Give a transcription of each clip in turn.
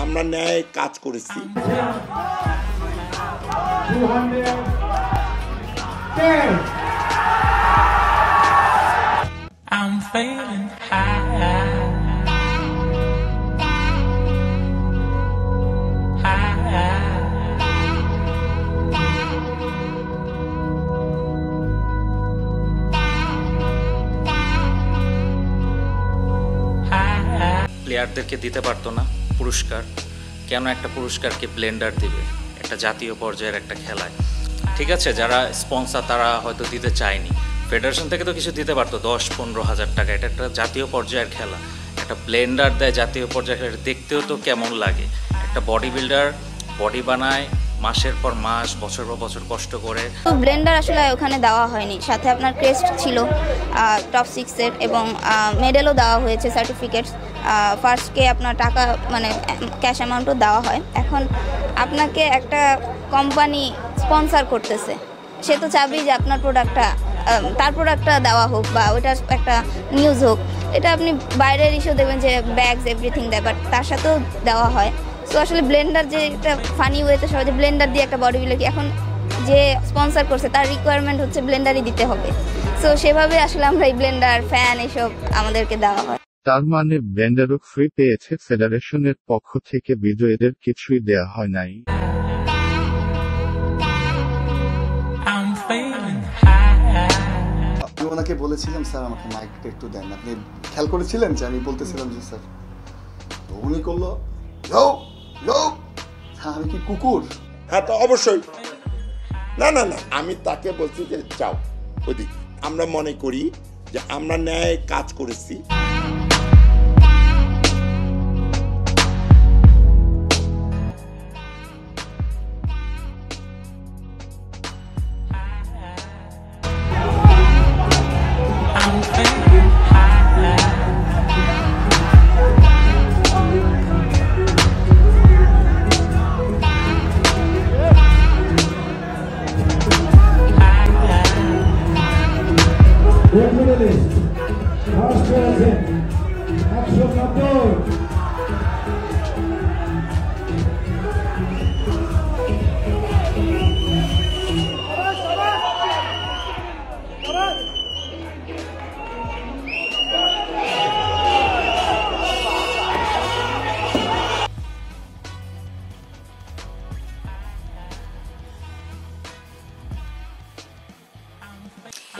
আমরা ন্যায় কাজ করেছি। I'm feeling high. প্লেয়ারদেরকে দিতে পারতো না পুরস্কার, কেন একটা পুরস্কারকে ব্লেন্ডার দিবে একটা জাতীয় পর্যায়ের একটা খেলায়? ঠিক আছে, যারা স্পন্সর তারা হয়তো দিতে চায়নি, ফেডারেশন থেকে তো কিছু দিতে পারতো 10-15 হাজার টাকা। এটা একটা জাতীয় পর্যায়ের খেলা, একটা ব্লেন্ডার দেয় জাতীয় পর্যায়ের খেলা, দেখতেও তো কেমন লাগে। একটা বডি বিল্ডার বডি বানায় মাসের পর মাস, বছর পর বছর কষ্ট করে। ব্লেন্ডার আসলে ওখানে দেওয়া হয়নি, সাথে আপনার ক্রেস্ট ছিল টপ 6-এর এবং মেডেলও দেওয়া হয়েছে, সার্টিফিকেটস। ফার্স্টকে আপনার টাকা মানে ক্যাশ অ্যামাউন্টও দেওয়া হয়। এখন আপনাকে একটা কোম্পানি স্পন্সর করতেছে, সে তো চাবেই যে আপনার প্রোডাক্টটা তার প্রোডাক্টটা দেওয়া হোক বা ওইটার একটা নিউজ হোক। এটা আপনি বাইরের ইস্যু দেখবেন যে ব্যাগস এভরিথিং দেয়, বাট তার সাথেও দেওয়া হয়। সো আসলে ব্লেন্ডার যে একটা ফানি ওয়েতে সহজে ব্লেন্ডার দিয়ে একটা বডি বিল্ডার, এখন যে স্পন্সর করছে তার রিকোয়ারমেন্ট হচ্ছে ব্লেন্ডারই দিতে হবে। সো সেভাবে আসলে আমরা এই ব্লেন্ডার ফ্যান এসব আমাদেরকে দেওয়া হয়। তার মানে ব্লেন্ডারও ফ্রি পেয়েছে ফেডারেশনের পক্ষ থেকে, বিজয়ীদের কিছুই দেয়া হয় নাই। আপনি ওনাকে বলেছিলেন স্যার আমাকে মাইকটা একটু দেন, আপনি খেয়াল করেছিলেন যে আমি বলতেছিলাম যে স্যার, তো উনি করলো আমি কি কুকুর? হ্যাঁ, তো অবশ্যই। না না না, আমি তাকে বলছি যে যাও ওদিকে। আমরা মনে করি যে আমরা ন্যায় কাজ করেছি।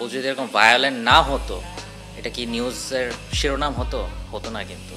ও যদি এরকম ভায়োলেন্ট না হতো, এটা কি নিউজের শিরোনাম হতো? হতো না কিন্তু।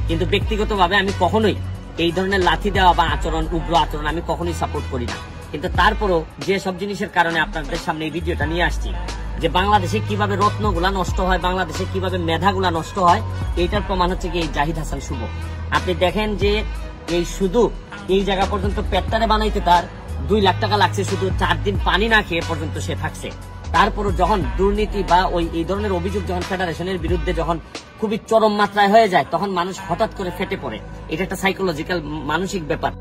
কিন্তু ব্যক্তিগতভাবে আমি কখনোই এই ধরনের লাথি দেওয়া বা আচরণ, উগ্র আচরণ আমি কখনোই সাপোর্ট করি না। কিন্তু তারপরও যে সব জিনিসের কারণে আপনাদের সামনে এই ভিডিওটা নিয়ে আসছি, যে বাংলাদেশে কিভাবে রত্নগুলা নষ্ট হয়, বাংলাদেশে কিভাবে মেধাগুলা নষ্ট হয়, এইটার প্রমাণ হচ্ছে কি এই জাহিদ হাসান শুভ। আপনি দেখেন যে এই শুধু এই জায়গা পর্যন্ত পেটটারে বানাইতে তার 2 লাখ টাকা লাগছে, শুধু 4 দিন পানি না খেয়ে পর্যন্ত সে থাকছে। তারপরও যখন দুর্নীতি বা এই ধরনের অভিযোগ যখন ফেডারেশনের বিরুদ্ধে যখন খুবই চরম মাত্রায় হয়ে যায়, তখন মানুষ হঠাৎ করে ফেটে পড়ে। এটা একটা সাইকোলজিক্যাল মানসিক ব্যাপার।